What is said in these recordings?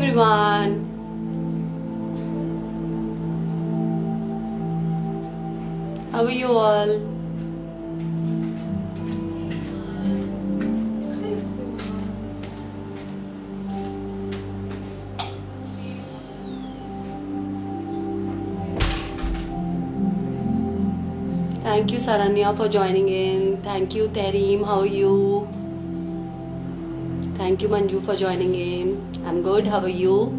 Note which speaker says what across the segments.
Speaker 1: everyone. How are you all? Thank you, Saranya, for joining in. Thank you, Terim. How are you? Thank you, Manju, for joining in. I'm good. How are you?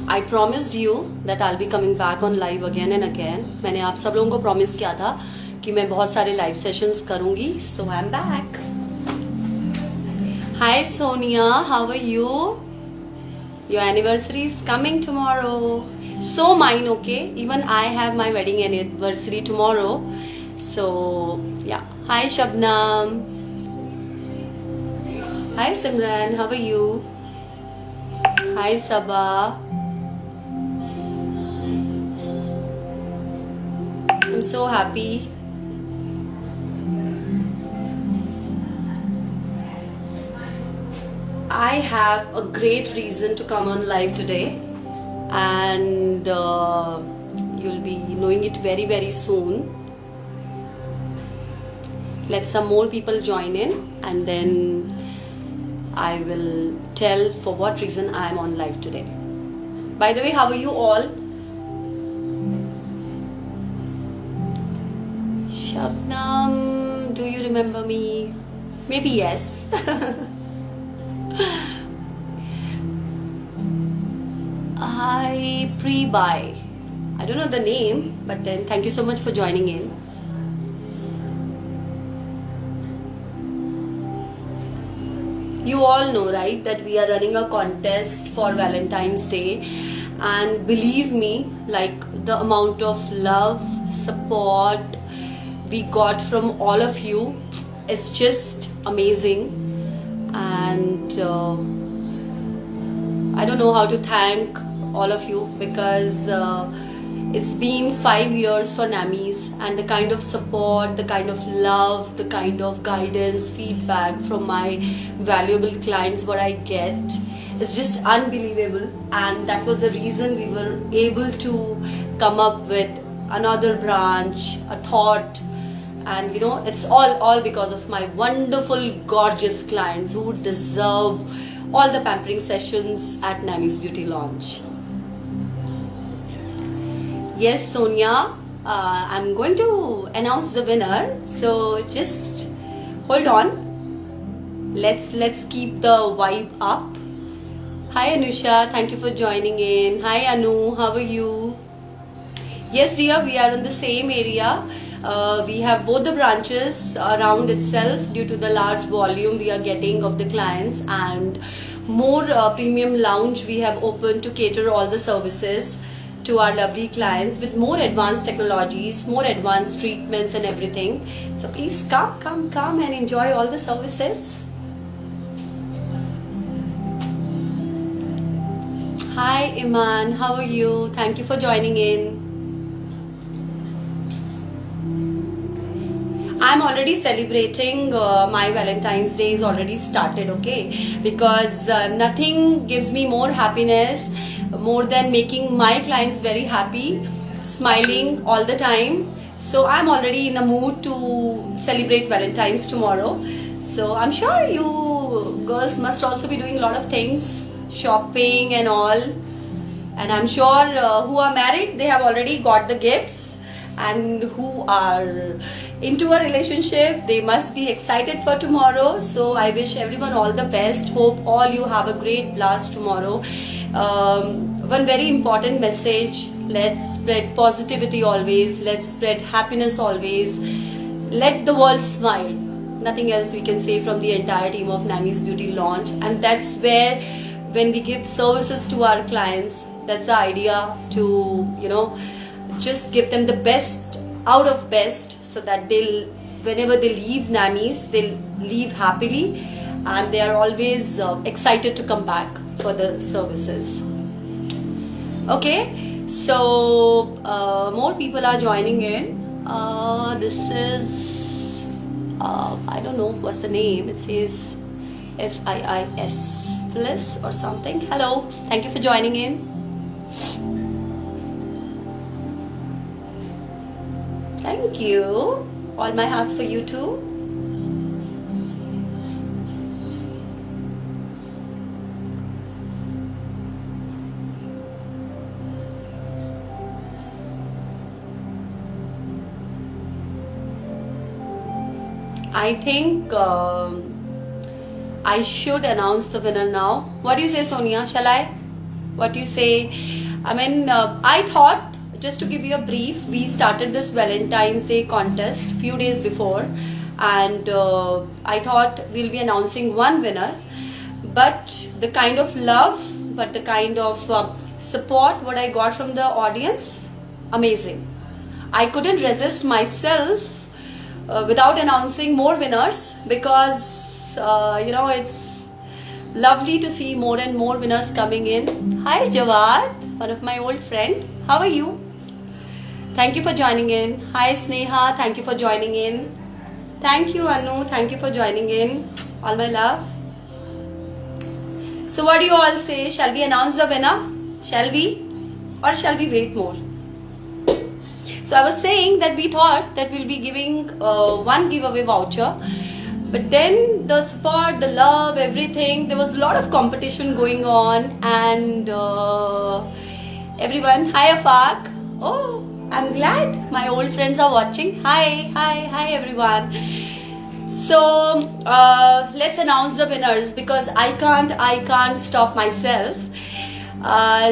Speaker 1: I promised you that I'll be coming back on live again and again. मैंने आप सब लोगों को promise किया था कि मैं बहुत सारे live sessions करूँगी. So I'm back. Hi Sonia, how are you? Your anniversary is coming tomorrow. So mine, okay? Even I have my wedding anniversary tomorrow. So yeah. Hi Shabnam. Hi Simran, how are you? Hi Sabah. I'm so happy. I have a great reason to come on live today, and you'll be knowing it very, very soon. Let some more people join in, and then I will tell for what reason I am on live today. By the way, how are you all? Shabnam, do you remember me? Maybe yes. Hi, pre-buy. I don't know the name, but then thank you so much for joining in. You all know, right, that we are running a contest for Valentine's Day, and believe me, like the amount of love, support we got from all of you is just amazing, and I don't know how to thank all of you, because it's been 5 years for NAMIs, and the kind of support, the kind of love, the kind of guidance, feedback from my valuable clients what I get is just unbelievable. And that was the reason we were able to come up with another branch, a thought, and you know, it's all because of my wonderful, gorgeous clients who deserve all the pampering sessions at NAMI's Beauty Launch. Yes, Sonia, I'm going to announce the winner, so just hold on. Let's keep the vibe up. Hi Anusha, thank you for joining in. Hi Anu, how are you? Yes dear, we are in the same area. We have both the branches around itself due to the large volume we are getting of the clients, and more premium lounge we have opened to cater all the services to our lovely clients with more advanced technologies, more advanced treatments and everything. So please come and enjoy all the services. Hi Iman, how are you? Thank you for joining in. I'm already celebrating my Valentine's Day is already started, okay? Because nothing gives me more happiness more than making my clients very happy, smiling all the time. So I'm already in a mood to celebrate Valentine's tomorrow. So I'm sure you girls must also be doing a lot of things, shopping and all. And I'm sure who are married, they have already got the gifts, and who are into a relationship, they must be excited for tomorrow. So I wish everyone all the best. Hope all you have a great blast tomorrow. One very important message: let's spread positivity always, let's spread happiness always, let the world smile. Nothing else we can say from the entire team of NAMI's Beauty Launch. And that's where, when we give services to our clients, that's the idea, to, you know, just give them the best out of best, so that they'll, whenever they leave NAMI's, they'll leave happily, and they are always excited to come back for the services. Okay, so more people are joining in. This is I don't know what's the name. It says F-I-I-S, Phyllis or something. Hello, thank you for joining in. Thank you. All my hearts for you too. I think I should announce the winner now. What do you say, Sonia? Shall I? What do you say? I mean, I thought, just to give you a brief, we started this Valentine's Day contest few days before, and I thought we'll be announcing one winner. But the kind of love, but the kind of support what I got from the audience, amazing. I couldn't resist myself without announcing more winners, because it's lovely to see more and more winners coming in. Hi Jawad, one of my old friend. How are you? Thank you for joining in. Hi Sneha, thank you for joining in. Thank you Anu, thank you for joining in. All my love. So what do you all say? Shall we announce the winner? Shall we? Or shall we wait more? So I was saying that we thought that we'll be giving one giveaway voucher, but then the support, the love, everything, there was a lot of competition going on, and everyone, hi Afaq. Oh, I'm glad my old friends are watching. Hi everyone. So let's announce the winners, because I can't stop myself.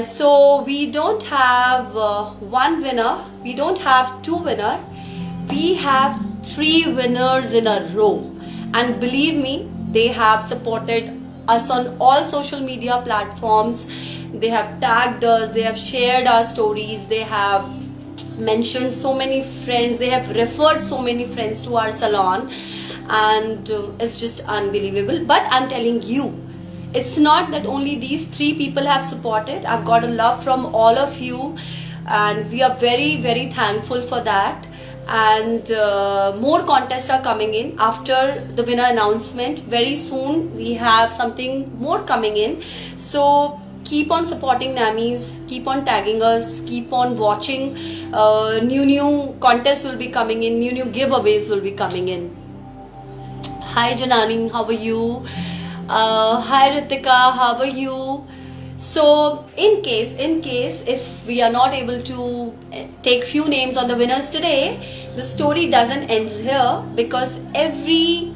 Speaker 1: So we don't have one winner, we don't have two winners, we have three winners in a row. And believe me, they have supported us on all social media platforms. They have tagged us, they have shared our stories, they have mentioned so many friends, they have referred so many friends to our salon, and it's just unbelievable. But I'm telling you, it's not that only these three people have supported. I've got a love from all of you, and we are very, very thankful for that. And more contests are coming in after the winner announcement. Very soon we have something more coming in. So keep on supporting Namis, keep on tagging us, keep on watching. New contests will be coming in, new giveaways will be coming in. Hi Janani, how are you? Hi Ritika, how are you? So in case if we are not able to take few names on the winners today, the story doesn't end here, because every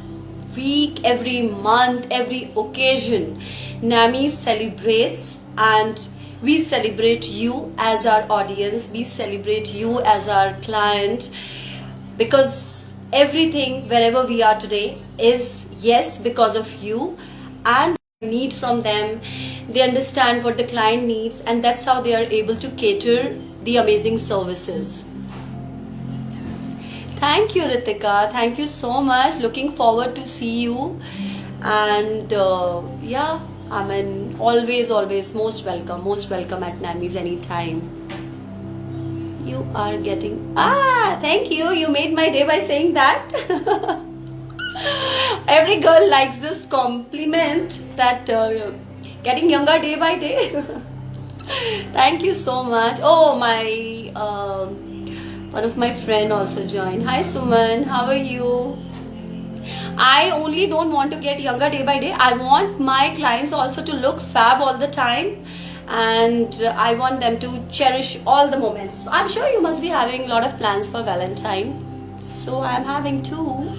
Speaker 1: week, every month, every occasion, NAMI celebrates, and we celebrate you as our audience, we celebrate you as our client, because everything wherever we are today is yes because of you, and need from them. They understand what the client needs, and that's how they are able to cater the amazing services. Thank you Ritika, thank you so much, looking forward to see you. And yeah, I mean, always most welcome at Namis anytime. You are getting, thank you, you made my day by saying that. Every girl likes this compliment, that getting younger day by day. Thank you so much. Oh, my one of my friend also joined. Hi Suman, how are you? I only don't want to get younger day by day. I want my clients also to look fab all the time, and I want them to cherish all the moments. I'm sure you must be having a lot of plans for Valentine. So I'm having too.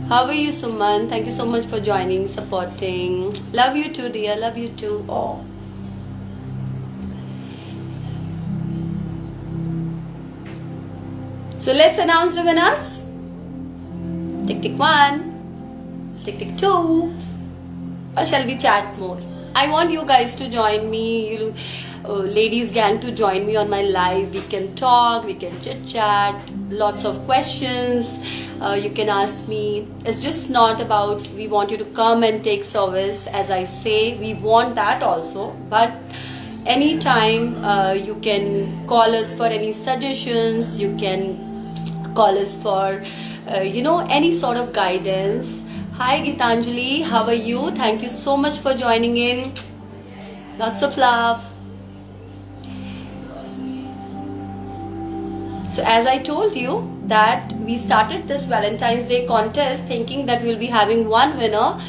Speaker 1: How are you, Suman? Thank you so much for joining, supporting. Love you too, dear. Love you too. Oh. So let's announce the winners. Tick tick 1, tick tick 2, or shall we chat more? I want you guys to join me, ladies gang to join me on my live. We can talk, we can chit chat, lots of questions you can ask me. It's just not about we want you to come and take service. As I say, we want that also, but anytime you can call us for any suggestions, you can call us for any sort of guidance. Hi Gitanjali, how are you? Thank you so much for joining in. Lots of love. So as I told you that we started this Valentine's Day contest thinking that we'll be having one winner,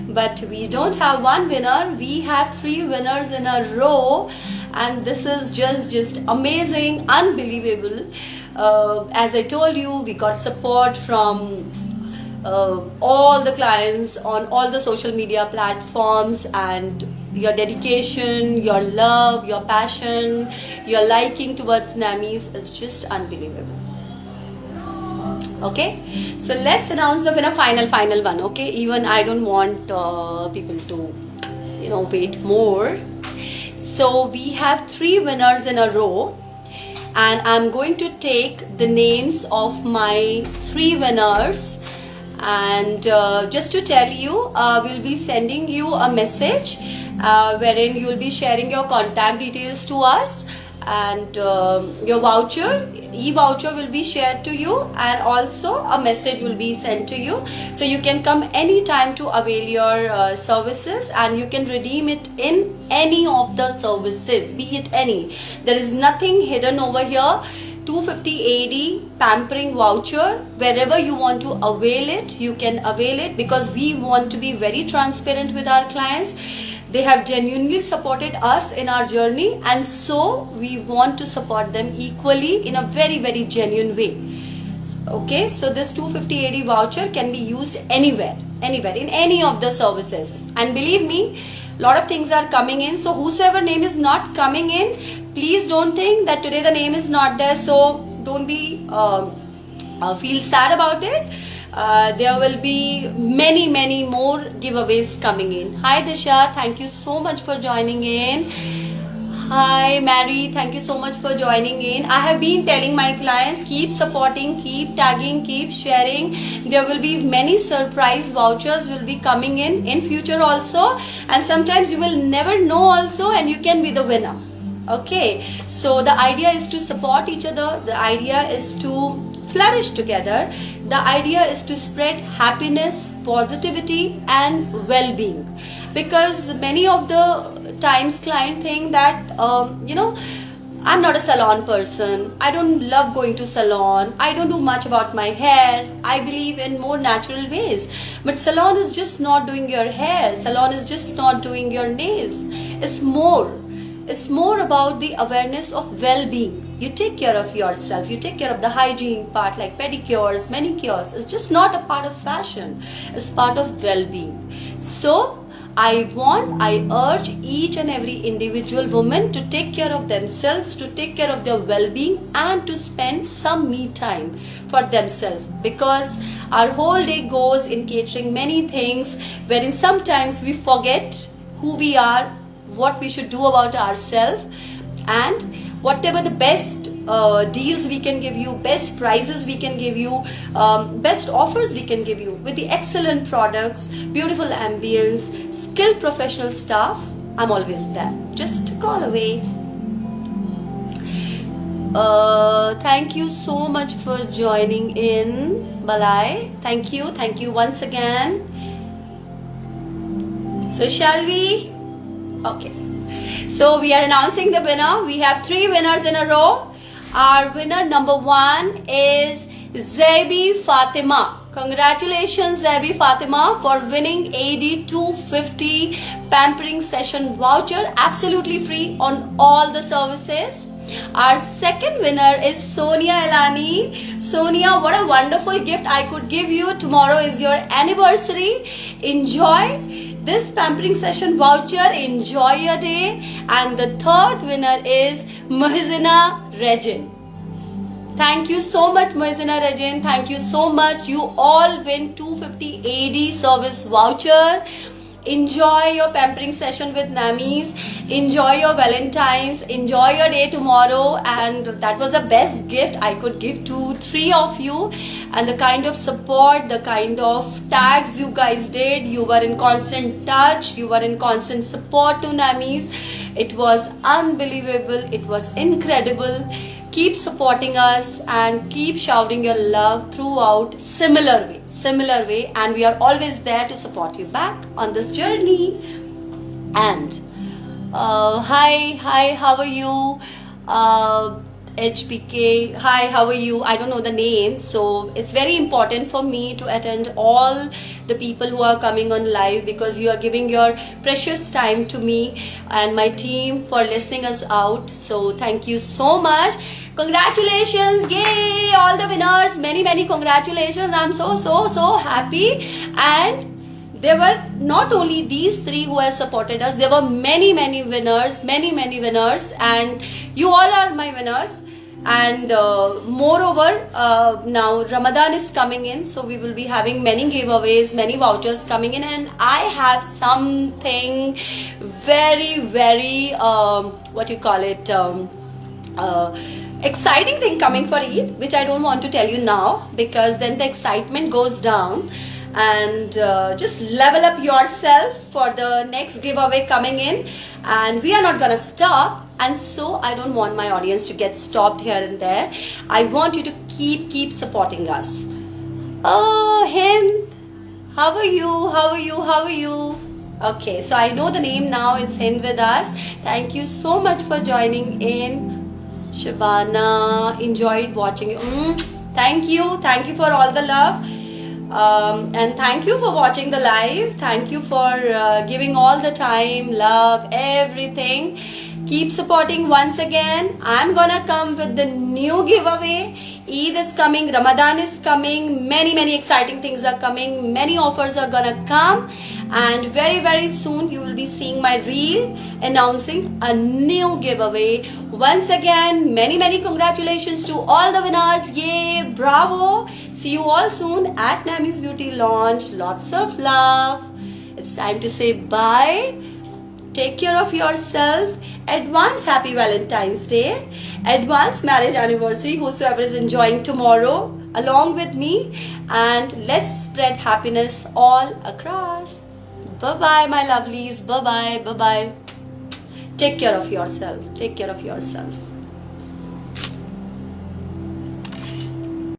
Speaker 1: but we don't have one winner, we have 3 winners in a row, and this is just amazing, unbelievable. As I told you, we got support from all the clients on all the social media platforms, and your dedication, your love, your passion, your liking towards Namis is just unbelievable. Okay, so let's announce the winner, final one. Okay, even I don't want people to wait more. So we have 3 winners in a row, and I'm going to take the names of my 3 winners, and just to tell you, we'll be sending you a message wherein you'll be sharing your contact details to us, and your voucher, e-voucher will be shared to you, and also a message will be sent to you, so you can come anytime to avail your services, and you can redeem it in any of the services, be it any. There is nothing hidden over here. 250 AD pampering voucher, wherever you want to avail it, you can avail it, because we want to be very transparent with our clients. They have genuinely supported us in our journey, and so we want to support them equally in a very genuine way. Okay, so this 250 AD voucher can be used anywhere, in any of the services. And believe me, lot of things are coming in, so whosoever name is not coming in, please don't think that today the name is not there, so don't be feel sad about it. There will be many more giveaways coming in. Hi Disha, thank you so much for joining in. Hi Mary, thank you so much for joining in. I have been telling my clients, keep supporting, keep tagging, keep sharing. There will be many surprise vouchers will be coming in future also, and sometimes you will never know also, and you can be the winner. Okay, so the idea is to support each other, the idea is to flourish together, the idea is to spread happiness, positivity and well-being, because many of the times clients think that I'm not a salon person, I don't love going to salon, I don't do much about my hair, I believe in more natural ways. But salon is just not doing your hair, salon is just not doing your nails. It's more about the awareness of well-being. You take care of yourself, you take care of the hygiene part like pedicures, manicures. It's just not a part of fashion, it's part of well-being. So I urge each and every individual woman to take care of themselves, to take care of their well-being, and to spend some me time for themselves, because our whole day goes in catering many things, wherein sometimes we forget who we are, what we should do about ourselves, and whatever the best deals we can give you, best prices we can give you, best offers we can give you with the excellent products, beautiful ambience, skilled professional staff, I'm always there. Just a call away. Thank you so much for joining in, Balai. Thank you once again. So shall we? Okay, so we are announcing the winner. We have 3 winners in a row. Our winner number 1 is Zebi Fatima. Congratulations Zebi Fatima for winning AD 250 pampering session voucher, absolutely free on all the services. Our second winner is Sonia Elani. Sonia, what a wonderful gift I could give you. Tomorrow is your anniversary. Enjoy this pampering session voucher, enjoy your day. And the third winner is Muhzina Regin. Thank you so much Muhzina Regin, thank you so much. You all win 250 AD service voucher. Enjoy your pampering session with Namis, enjoy your Valentine's, enjoy your day tomorrow. And that was the best gift I could give to 3 of you. And the kind of support, the kind of tags you guys did, you were in constant touch, you were in constant support to Namis. It was unbelievable. It was incredible. Keep supporting us and keep showering your love throughout similar way, and we are always there to support you back on this journey. And hi, how are you? HBK, hi, how are you? I don't know the name, so it's very important for me to attend all the people who are coming on live, because you are giving your precious time to me and my team for listening us out. So thank you so much. Congratulations, yay, all the winners, many congratulations. I'm so happy. And there were not only these three who have supported us, there were many winners, many winners, and you all are my winners. And moreover, now Ramadan is coming in, so we will be having many giveaways, many vouchers coming in, and I have something very what you call it, exciting thing coming for Eid, which I don't want to tell you now, because then the excitement goes down. And just level up yourself for the next giveaway coming in, and we are not gonna stop. And so I don't want my audience to get stopped here and there. I want you to keep supporting us. Oh, Hind, how are you? Okay, so I know the name now. It's Hind with us. Thank you so much for joining in. Shabana, enjoyed watching you. Thank you for all the love. And thank you for watching the live. Thank you for giving all the time, love, everything. Keep supporting once again. I'm gonna come with the new giveaway. Eid is coming, Ramadan is coming, many exciting things are coming, many offers are gonna come, and very soon you will be seeing my reel announcing a new giveaway. Once again, many congratulations to all the winners. Yay, bravo. See you all soon at Nammy's Beauty launch. Lots of love. It's time to say bye. Take care of yourself. Advance happy Valentine's Day. Advance marriage anniversary, whosoever is enjoying tomorrow along with me. And let's spread happiness all across. Bye-bye, my lovelies. Bye-bye. Take care of yourself.